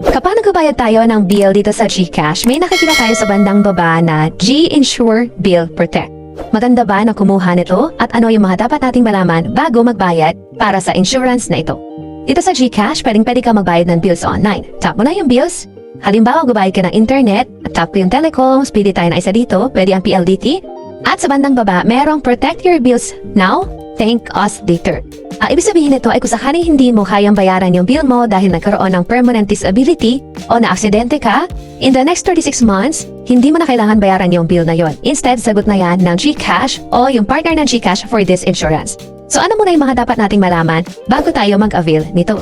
Kapag nagbabayad tayo ng bill dito sa GCash, may nakikita tayo sa bandang baba na GInsure Bill Protect. Maganda ba na kumuha nito at ano yung mga dapat nating malaman bago magbayad para sa insurance na ito? Dito sa GCash, pwede ka magbayad ng bills online. Tap mo na yung bills. Halimbawa, magbayad ka ng internet, tap ko yung telecoms, pili tayo na isa dito, pwede ang PLDT. At sa bandang baba, merong Protect Your Bills Now, Thank Us Later. Ibig sabihin nito ay kung sakaling hindi mo kayang bayaran yung bill mo dahil nagkaroon ng permanent disability o na-aksidente ka, in the next 36 months, hindi mo na kailangan bayaran yung bill na yon. Instead, sagot na yan ng GCash o yung partner ng GCash for this insurance. So ano muna yung mga dapat nating malaman bago tayo mag-avail nito?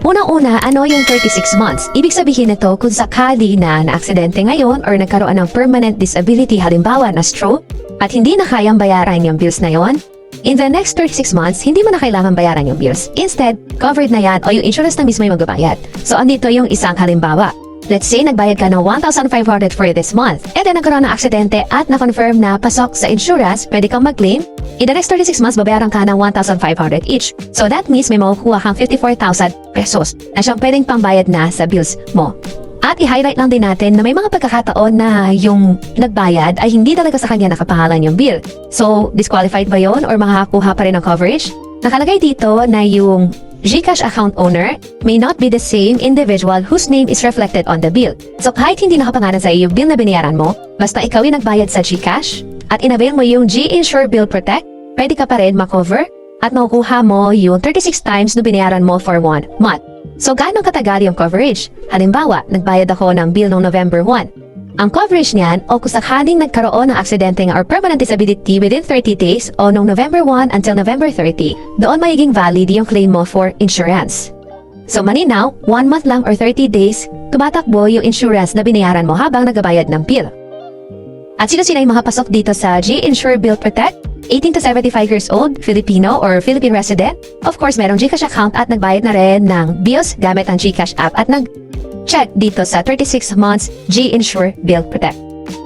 Unang-una, ano yung 36 months? Ibig sabihin nito kung sakali na na-aksidente ngayon or nagkaroon ng permanent disability, halimbawa na stroke, at hindi na kayang bayaran yung bills na yon, in the next 36 months, hindi mo na kailangan bayaran yung bills. Instead, covered na yan o yung insurance na mismo yung magbabayad. So, andito yung isang halimbawa. Let's say, nagbayad ka ng 1,500 for this month. And then, nagkaroon ng aksidente at na-confirm na pasok sa insurance, pwede kang mag-claim. In the next 36 months, babayaran ka ng 1,500 each. So, that means may makukuha kang 54,000 pesos na siyang pwedeng pambayad na sa bills mo. At i-highlight lang din natin na may mga pagkakataon na yung nagbayad ay hindi talaga sa kanya nakapangalan yung bill. So, disqualified ba yon or makakakuha pa rin ng coverage? Nakalagay dito na yung GCash account owner may not be the same individual whose name is reflected on the bill. So, kahit hindi nakapangalan sa iyo yung bill na binayaran mo, basta ikaw yung nagbayad sa GCash at inavail mo yung GInsure Bill Protect, pwede ka pa rin makover at makukuha mo yung 36 times na binayaran mo for 1 month. So, gaano katagal yung coverage? Halimbawa, nagbayad ako ng bill noong November 1. Ang coverage niyan, o kung sakaling nagkaroon ng aksidente or permanent disability within 30 days o noong November 1 until November 30, doon magiging valid yung claim mo for insurance. So, malinaw, 1 month lang or 30 days, tumatakbo yung insurance na binayaran mo habang nagbayad ng bill. At sino-sino yung mga pasok dito sa GInsure Bill Protect? 18 to 75 years old, Filipino or Philippine resident. Of course, merong GCash account at nagbayad na rin ng bills gamit ang GCash app at nag-check dito sa 36 months GInsure Bill Protect.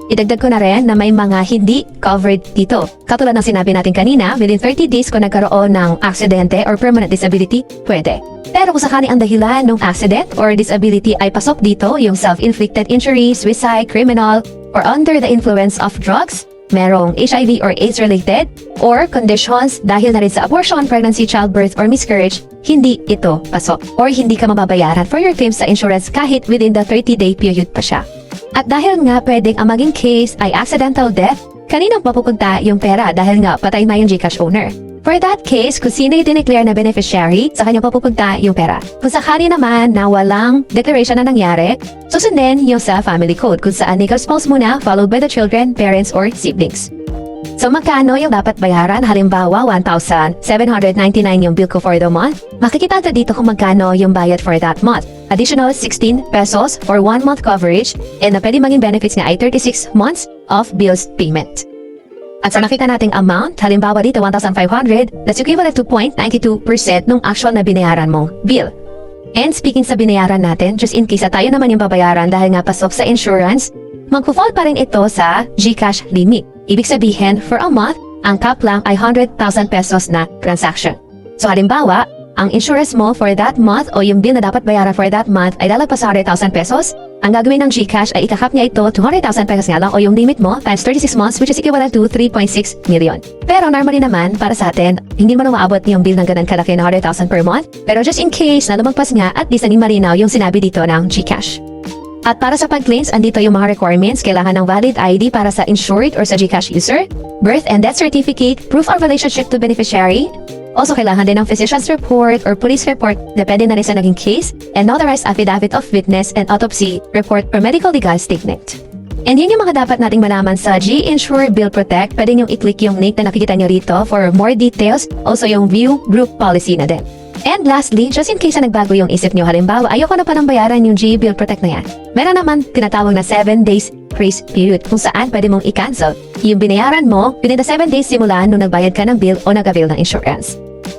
Idagdag ko na rin na may mga hindi covered dito. Katulad ng sinabi natin kanina, within 30 days kung nagkaroon ng aksidente or permanent disability, pwede. Pero kung sakali ang dahilan ng accident or disability ay pasok dito, yung self-inflicted injury, suicide, criminal, or under the influence of drugs, merong HIV or AIDS related, or conditions dahil na rin sa abortion, pregnancy, childbirth, or miscarriage, hindi ito pasok. Or hindi ka mababayaran for your claims sa insurance kahit within the 30-day period pa siya. At dahil nga pwedeng ang maging case ay accidental death, kanino mapupunta yung pera dahil nga patay na yung GCash owner? For that case, kung sino yung dineclare na beneficiary, sa kanya papupunta yung pera. Kung sakali naman na walang declaration na nangyari, susundin yung sa family code kung saan legal spouse muna followed by the children, parents, or siblings. So magkano yung dapat bayaran? Halimbawa, 1,799 yung bill ko for the month. Makikita natin dito kung magkano yung bayad for that month. Additional 16 pesos for 1 month coverage and na pwede maging benefits nga ay 36 months of bills payment. At sa nakita nating amount, halimbawa dito 1,500, that's equivalent to 0.92% nung actual na binayaran mong bill. And speaking sa binayaran natin, just in case na tayo naman yung babayaran dahil nga pasok sa insurance, magpo-fall pa rin ito sa GCash limit. Ibig sabihin, for a month, ang cap lang ay 100,000 pesos na transaction. So halimbawa, ang insurance mo for that month o yung bill na dapat bayaran for that month ay lalagpas sa 100,000 pesos, ang gagawin ng GCash ay ikakap niya ito 200,000 pesos nga lang o yung limit mo times 36 months which is equivalent to 3.6 million. Pero normally naman, para sa atin, hindi mo na maabot yung bill ng ganun kalaki na 100,000 per month. Pero just in case na lumagpas nga, at least naging malinaw yung sinabi dito ng GCash. At para sa pag-claims, andito yung mga requirements. Kailangan ng valid ID para sa insured or sa GCash user, birth and death certificate, proof of relationship to beneficiary. Also, kailangan din ng physician's report or police report, depende na rin sa naging case, and notarized affidavit of witness and autopsy report or medical legal statement. And yun yung mga dapat nating malaman sa GInsure Bill Protect. Pwede nyo i-click yung link na nakikita nyo rito for more details. Also, yung view group policy na din. And lastly, just in case na nagbago yung isip nyo, halimbawa, ayoko na pa nang bayaran yung G-Bill Protect na yan. Meron naman tinatawag na 7 days grace period kung saan pwede mong i-cancel yung binayaran mo within the 7 days simula nung nagbayad ka ng bill o nag-avail ng insurance.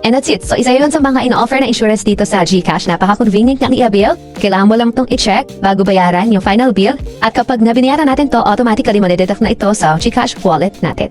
And that's it. So, isa yun sa mga ina-offer na insurance dito sa GCash. Napaka-convenient niyang i-avail. Kailangan mo lang itong i-check bago bayaran yung final bill. At kapag nabinayaran natin to, automatically ma-deduct na ito sa GCash wallet natin.